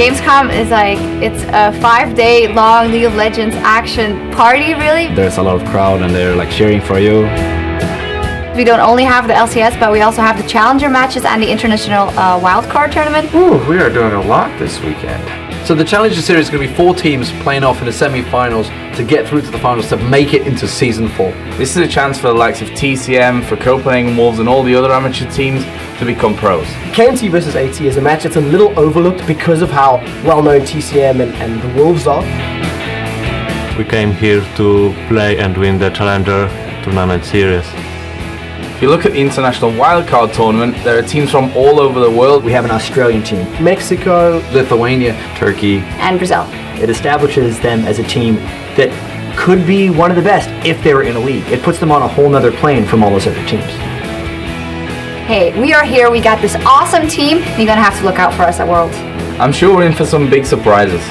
Gamescom is like, it's a 5-day long League of Legends action party, really. There's a lot of crowd and they're like cheering for you. We don't only have the LCS, but we also have the Challenger matches and the International Wildcard Tournament. Ooh, we are doing a lot this weekend. So the Challenger Series is going to be 4 teams playing off in the semi-finals to get through to the finals to make it into Season 4. This is a chance for the likes of TCM, for Copenhagen Wolves and all the other amateur teams to become pros. KMT versus AT is a match that's a little overlooked because of how well-known TCM and the Wolves are. We came here to play and win the Challenger Tournament Series. If you look at the International Wildcard Tournament, there are teams from all over the world. We have an Australian team, Mexico, Lithuania, Turkey, And Brazil. It establishes them as a team that could be one of the best if they were in a league. It puts them on a whole nother plane from all those other teams. Hey, we are here, we got this awesome team, and you're gonna have to look out for us at Worlds. I'm sure we're in for some big surprises.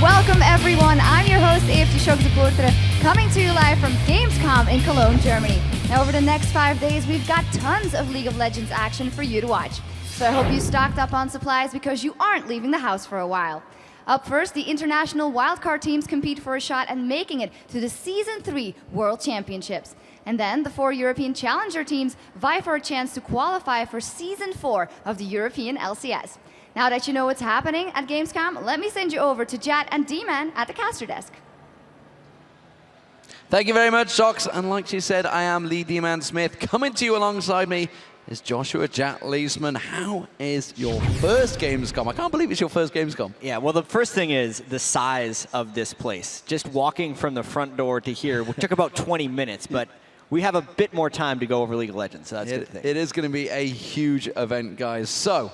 Welcome everyone, I'm your host AFT coming to you live from Gamescom in Cologne, Germany. Now over the next 5 days we've got tons of League of Legends action for you to watch. So I hope you stocked up on supplies because you aren't leaving the house for a while. Up first, the international wildcard teams compete for a shot at making it to the Season 3 World Championships. And then the 4 European Challenger teams vie for a chance to qualify for Season 4 of the European LCS. Now that you know what's happening at Gamescom, let me send you over to Jat and D-Man at the caster desk. Thank you very much, Sox. And like she said, I am Lee D-Man Smith. Coming to you alongside me is Joshua Jat Leesman. How is your first Gamescom? I can't believe it's your first Gamescom. Yeah, well, the first thing is the size of this place. Just walking from the front door to here took about 20 minutes, but we have a bit more time to go over League of Legends, so that's a good thing. It is going to be a huge event, guys. So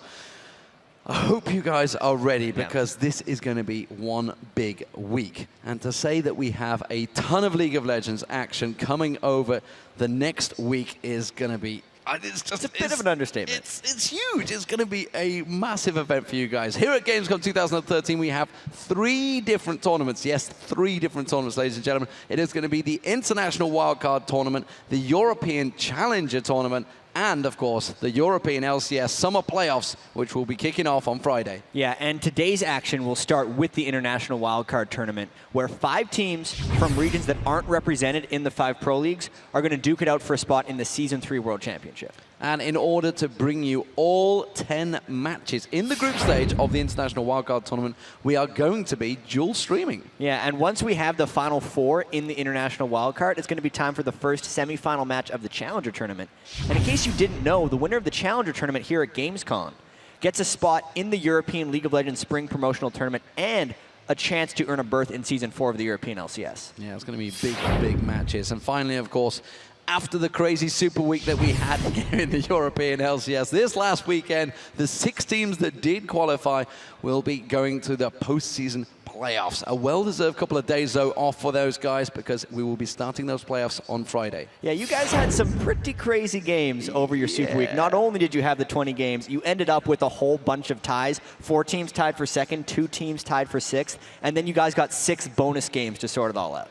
I hope you guys are ready because this is going to be one big week. And to say that we have a ton of League of Legends action coming over the next week is going to be it's a bit of an understatement. It's huge. It's going to be a massive event for you guys. Here at Gamescom 2013, we have 3 different tournaments. Yes, 3 different tournaments, ladies and gentlemen. It is going to be the International Wildcard Tournament, the European Challenger Tournament, and, of course, the European LCS Summer Playoffs, which will be kicking off on Friday. Yeah, and today's action will start with the International Wildcard Tournament, where 5 teams from regions that aren't represented in the 5 Pro Leagues are going to duke it out for a spot in the Season 3 World Championship. And in order to bring you all 10 matches in the group stage of the International Wildcard Tournament, we are going to be dual streaming. Yeah, and once we have the final 4 in the International Wildcard, it's going to be time for the first semifinal match of the Challenger Tournament. And in case you didn't know, the winner of the Challenger Tournament here at Gamescom gets a spot in the European League of Legends Spring Promotional Tournament and a chance to earn a berth in Season 4 of the European LCS. Yeah, it's going to be big, big matches. And finally, of course, after the crazy Super Week that we had here in the European LCS, this last weekend, the 6 teams that did qualify will be going to the postseason playoffs. A well-deserved couple of days, though, off for those guys because we will be starting those playoffs on Friday. Yeah, you guys had some pretty crazy games over your Super Week. Not only did you have the 20 games, you ended up with a whole bunch of ties. 4 teams tied for 2nd, 2 teams tied for 6th, and then you guys got 6 bonus games to sort it all out.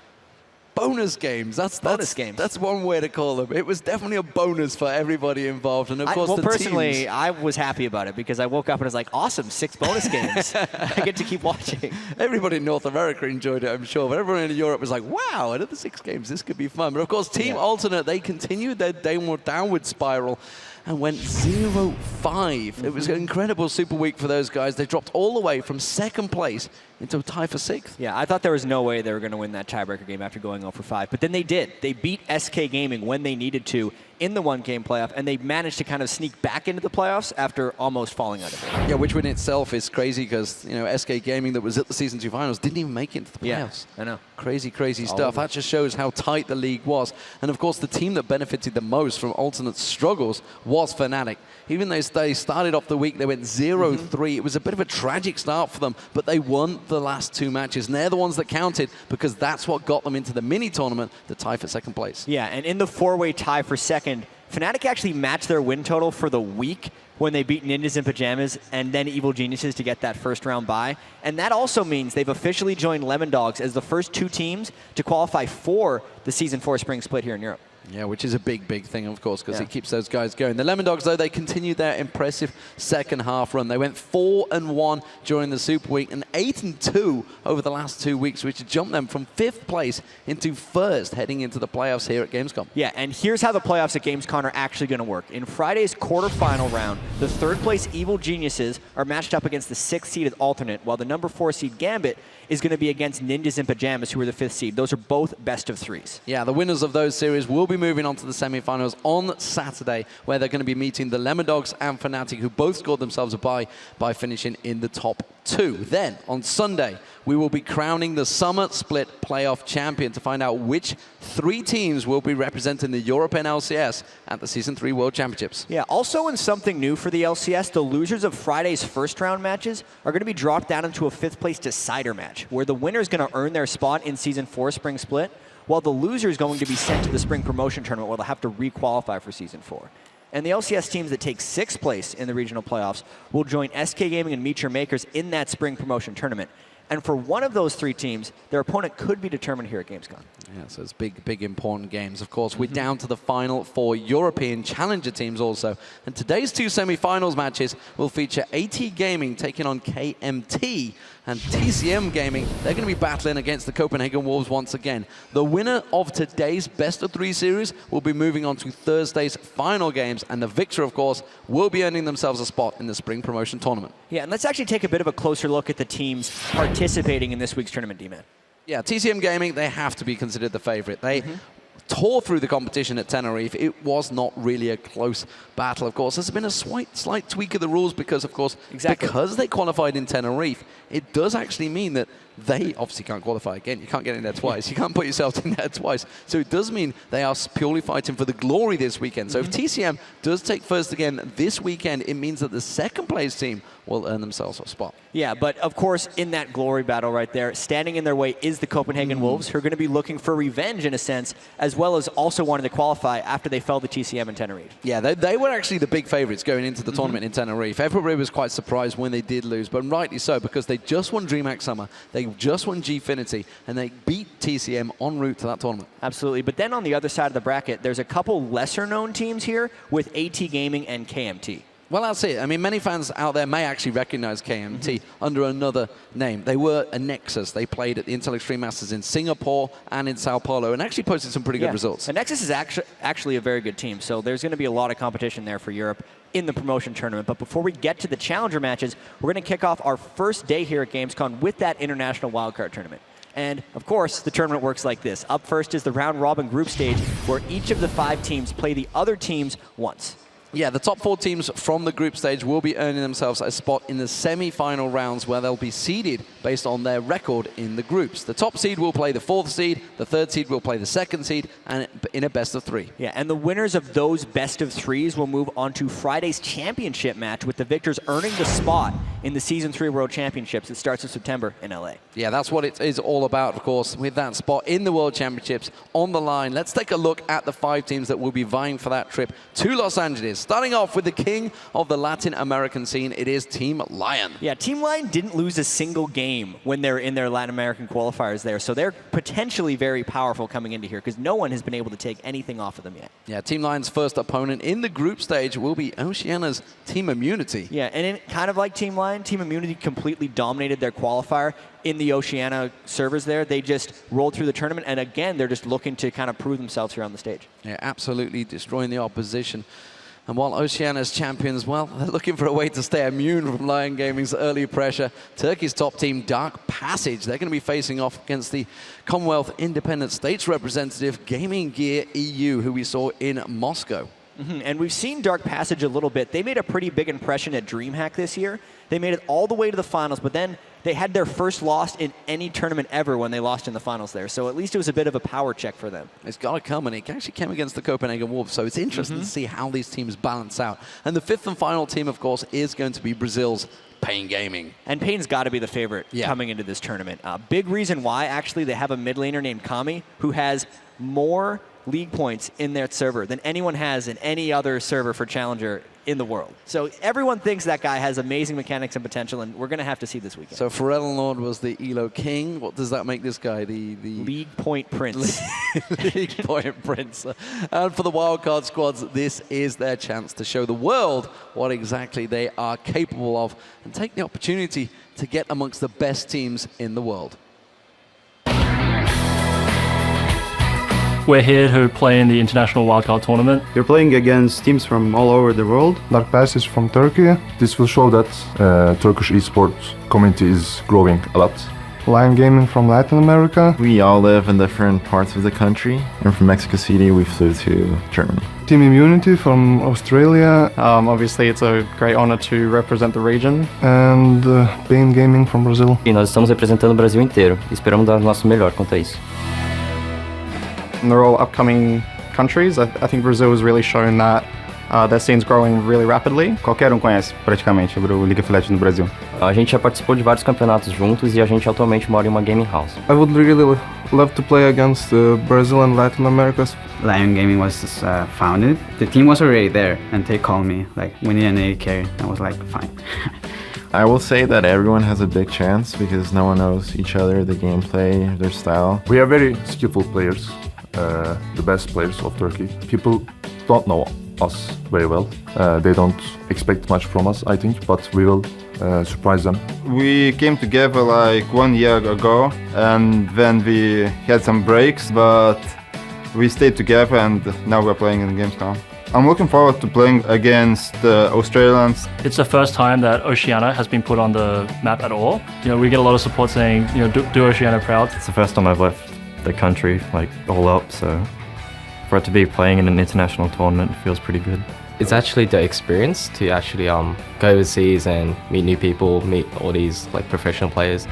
Bonus games. That's one way to call them. It was definitely a bonus for everybody involved, and of course well, the personally, teams. I was happy about it because I woke up and was like, awesome, 6 bonus games. I get to keep watching. Everybody in North America enjoyed it, I'm sure, but everyone in Europe was like, wow, another 6 games, this could be fun. But of course, Team Alternate, they continued their downward spiral and went 0-5. It was an incredible Super Week for those guys. They dropped all the way from 2nd place into a tie for 6th. Yeah, I thought there was no way they were going to win that tiebreaker game after going 0-5, but then they did. They beat SK Gaming when they needed to in the 1-game playoff, and they managed to kind of sneak back into the playoffs after almost falling out of it. Yeah, which in itself is crazy because, you know, SK Gaming that was at the Season 2 finals didn't even make it into the playoffs. Yeah, I know. Crazy, crazy stuff. That just shows how tight the league was. And of course, the team that benefited the most from Alternate struggles was Fnatic. Even though they started off the week, they went 0-3. It was a bit of a tragic start for them, but they won the last 2 matches. And they're the ones that counted because that's what got them into the mini tournament to tie for 2nd place. Yeah, and in the 4-way tie for 2nd, Fnatic actually matched their win total for the week when they beat Ninjas in Pajamas and then Evil Geniuses to get that first round bye. And that also means they've officially joined Lemon Dogs as the first 2 teams to qualify for the Season 4 Spring Split here in Europe. Yeah, which is a big, big thing, of course, because it keeps those guys going. The Lemon Dogs, though, they continued their impressive second half run. They went 4-1 during the Super Week and 8-2 over the last 2 weeks, which jumped them from 5th place into 1st heading into the playoffs here at Gamescom. Yeah, and here's how the playoffs at Gamescom are actually going to work. In Friday's quarterfinal round, the 3rd place Evil Geniuses are matched up against the 6th seeded alternate, while the number 4 seed Gambit is going to be against Ninjas in Pajamas, who are the 5th seed. Those are both best of 3s. Yeah, the winners of those series will be moving on to the semifinals on Saturday, where they're going to be meeting the Lemon Dogs and Fnatic, who both scored themselves a bye by finishing in the top 2. Then, on Sunday, we will be crowning the Summer Split Playoff Champion to find out which 3 teams will be representing the European LCS at the Season 3 World Championships. Yeah, also in something new for the LCS, the losers of Friday's first round matches are going to be dropped down into a 5th place decider match, where the winner is going to earn their spot in Season 4 Spring Split, while the loser is going to be sent to the Spring Promotion Tournament, where they'll have to re-qualify for Season 4. And the LCS teams that take 6th place in the regional playoffs will join SK Gaming and Meet Your Makers in that Spring Promotion Tournament. And for one of those 3 teams, their opponent could be determined here at Gamescom. Yeah, so it's big, big, important games. Of course, we're down to the final 4 European Challenger teams also. And today's 2 semi-finals matches will feature AT Gaming taking on KMT, and TCM Gaming, they're going to be battling against the Copenhagen Wolves once again. The winner of today's best-of-3 series will be moving on to Thursday's final games, and the victor, of course, will be earning themselves a spot in the Spring Promotion Tournament. Yeah, and let's actually take a bit of a closer look at the teams participating in this week's tournament, D-Man. Yeah, TCM Gaming, they have to be considered the favorite. They tore through the competition at Tenerife. It was not really a close battle, of course. There's been a slight tweak of the rules because, of course, because they qualified in Tenerife, it does actually mean that they obviously can't qualify again. You can't get in there twice. You can't put yourself in there twice. So it does mean they are purely fighting for the glory this weekend. So if TCM does take first again this weekend, it means that the 2nd place team will earn themselves a spot. Yeah, but of course, in that glory battle right there, standing in their way is the Copenhagen Wolves, who are going to be looking for revenge in a sense, as well as also wanting to qualify after they fell to TCM in Tenerife. Yeah, they were actually the big favorites going into the tournament in Tenerife. Everybody was quite surprised when they did lose, but rightly so, because they just won DreamHack Summer, they just won Gfinity, and they beat TCM en route to that tournament. Absolutely, but then on the other side of the bracket, there's a couple lesser-known teams here with AT Gaming and KMT. Well, that's it. I mean, many fans out there may actually recognize KMT under another name. They were a Nexus. They played at the Intel Extreme Masters in Singapore and in Sao Paulo and actually posted some pretty good results. And Nexus is actually a very good team, so there's going to be a lot of competition there for Europe in the promotion tournament. But before we get to the challenger matches, we're going to kick off our first day here at Gamescom with that international wildcard tournament. And, of course, the tournament works like this. Up first is the round-robin group stage, where each of the 5 teams play the other teams once. Yeah, the top 4 teams from the group stage will be earning themselves a spot in the semi-final rounds, where they'll be seeded based on their record in the groups. The top seed will play the 4th seed, the 3rd seed will play the 2nd seed, and in a best of 3. Yeah, and the winners of those best of 3s will move on to Friday's championship match, with the victors earning the spot in the Season 3 World Championships. It starts in September in LA. Yeah, that's what it is all about, of course, with that spot in the World Championships on the line. Let's take a look at the 5 teams that will be vying for that trip to Los Angeles. Starting off with the king of the Latin American scene, it is Team Lion. Yeah, Team Lion didn't lose a single game when they're in their Latin American qualifiers there, so they're potentially very powerful coming into here, because no one has been able to take anything off of them yet. Yeah, Team Lion's first opponent in the group stage will be Oceania's Team Immunity. Yeah, and kind of like Team Lion, Team Immunity completely dominated their qualifier in the Oceania servers there. They just rolled through the tournament, and again, they're just looking to kind of prove themselves here on the stage. Yeah, absolutely destroying the opposition. And while Oceania's champions, well, they're looking for a way to stay immune from Lion Gaming's early pressure. Turkey's top team, Dark Passage, they're going to be facing off against the Commonwealth Independent States representative, Gaming Gear EU, who we saw in Moscow. And we've seen Dark Passage a little bit. They made a pretty big impression at DreamHack this year. They made it all the way to the finals, but then they had their first loss in any tournament ever when they lost in the finals there. So at least it was a bit of a power check for them. It's got to come, and it actually came against the Copenhagen Wolves. So it's interesting to see how these teams balance out. And the 5th and final team, of course, is going to be Brazil's Pain Gaming. And Pain's got to be the favorite coming into this tournament. Big reason why, actually, they have a mid laner named Kami, who has more league points in their server than anyone has in any other server for Challenger in the world. So everyone thinks that guy has amazing mechanics and potential, and we're going to have to see this weekend. So Pharrell Lord was the ELO king. What does that make this guy? The League Point Prince. League Point Prince. And for the wildcard squads, this is their chance to show the world what exactly they are capable of and take the opportunity to get amongst the best teams in the world. We're here to play in the International Wildcard Tournament. You're playing against teams from all over the world. Dark Passage from Turkey. This will show that Turkish esports community is growing a lot. Lion Gaming from Latin America. We all live in different parts of the country, and from Mexico City we flew to Germany. Team Immunity from Australia. Obviously it's a great honor to represent the region. And Bane Gaming from Brazil. E nós estamos representando o Brasil inteiro. Esperamos dar o nosso melhor quanto a isso. And they're all upcoming countries. I think Brazil has really shown that their scene's growing really rapidly. Qualquer conhece praticamente o League of Legends no Brasil. A gente já participou de vários campeonatos juntos e a gente atualmente mora em uma gaming house. I would really love to play against Brazil and Latin America. Lion Gaming was founded. The team was already there, and they called me like, we need an AD. I was like, fine. I will say that everyone has a big chance because no one knows each other, the gameplay, their style. We are very skillful players, the best players of Turkey. People don't know us very well. They don't expect much from us, I think, but we will surprise them. We came together like 1 year ago, and then we had some breaks, but we stayed together, and now we're playing in Gamescom. I'm looking forward to playing against the Australians. It's the first time that Oceania has been put on the map at all. You know, we get a lot of support saying, you know, do Oceania proud. It's the first time I've left the country, like, all up, so for it to be playing in an international tournament feels pretty good. It's actually the experience to actually go overseas and meet new people, meet all these like professional players.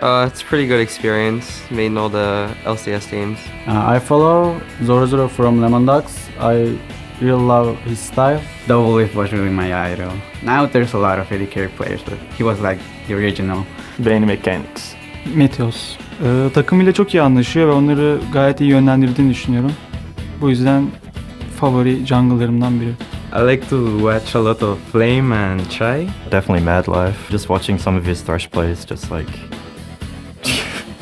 It's a pretty good experience, meeting all the LCS teams. I follow Zoro from Lemon Ducks. I really love his style. Double Lift was really my idol. Now there's a lot of AD carry players, but he was like the original. Brain Mechanics. Meteos. Takımıyla çok iyi anlaşıyor ve onları gayet iyi yönlendirdiğini düşünüyorum. Bu yüzden favori jungle'larımdan biri. I like to watch a lot of Flame and Chai. Definitely Mad Life. Just watching some of his Thresh plays, just like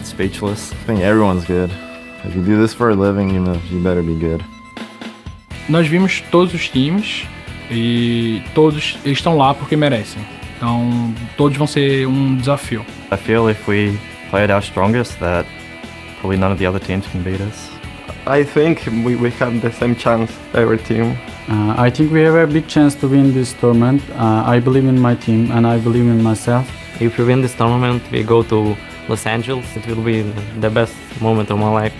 speechless. I think everyone's good. If you do this for a living, you better be good. Nós vimos todos os times e todos estão lá porque merecem. Então, todos vão ser desafio. I feel if we play at our strongest, that probably none of the other teams can beat us. I think we have the same chance, every team. I think we have a big chance to win this tournament. I believe in my team and I believe in myself. If we win this tournament, we go to Los Angeles. It will be the best moment of my life.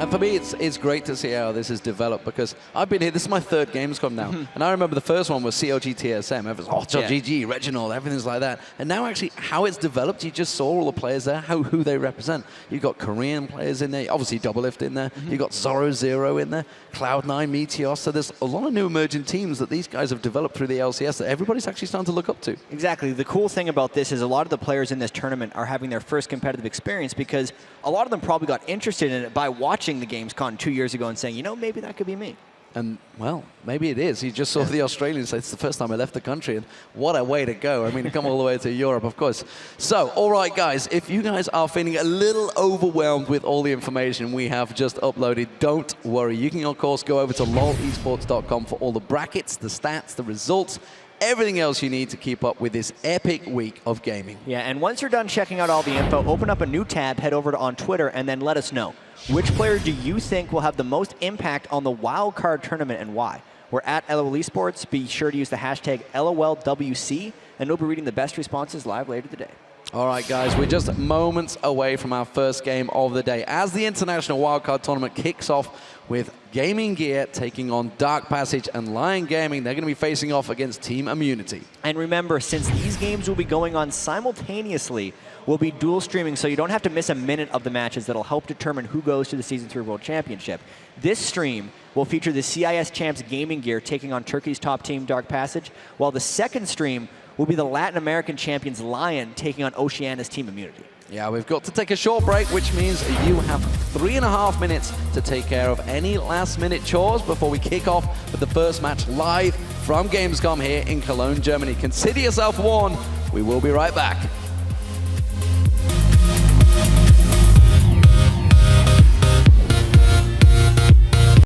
And for me, it's great to see how this has developed because I've been here. This is my third Gamescom now. And I remember the first one was CLG TSM. It was, GG, Reginald, everything's like that. And now actually how it's developed, you just saw all the players there, who they represent. You've got Korean players in there, obviously Double Lift in there. You've got Zoro Zero in there, Cloud9, Meteos. So there's a lot of new emerging teams that these guys have developed through the LCS that everybody's actually starting to look up to. Exactly. The cool thing about this is a lot of the players in this tournament are having their first competitive experience because a lot of them probably got interested in it by watching the Gamescom 2 years ago and saying, you know, maybe that could be me. And, well, maybe it is. You just saw the Australians say, it's the first time I left the country, and what a way to go. I mean, to come all the way to Europe, of course. So, all right, guys, if you guys are feeling a little overwhelmed with all the information we have just uploaded, don't worry. You can, of course, go over to lolesports.com for all the brackets, the stats, the results, everything else you need to keep up with this epic week of gaming. Yeah, and once you're done checking out all the info, open up a new tab, head over to on Twitter, and then let us know. Which player do you think will have the most impact on the wildcard tournament and why? We're at LOL Esports. Be sure to use the hashtag LOLWC, and we'll be reading the best responses live later today. All right, guys, we're just moments away from our first game of the day as the International Wildcard Tournament kicks off with Gaming Gear taking on Dark Passage and Lion Gaming. They're going to be facing off against Team Immunity. And remember, since these games will be going on simultaneously, we'll be dual streaming, so you don't have to miss a minute of the matches that'll help determine who goes to the Season 3 World Championship. This stream will feature the CIS champs Gaming Gear taking on Turkey's top team Dark Passage, while the second stream will be the Latin American champions Lion taking on Oceania's Team Immunity. Yeah, we've got to take a short break, which means you have 3.5 minutes to take care of any last-minute chores before we kick off with the first match live from Gamescom here in Cologne, Germany. Consider yourself warned. We will be right back.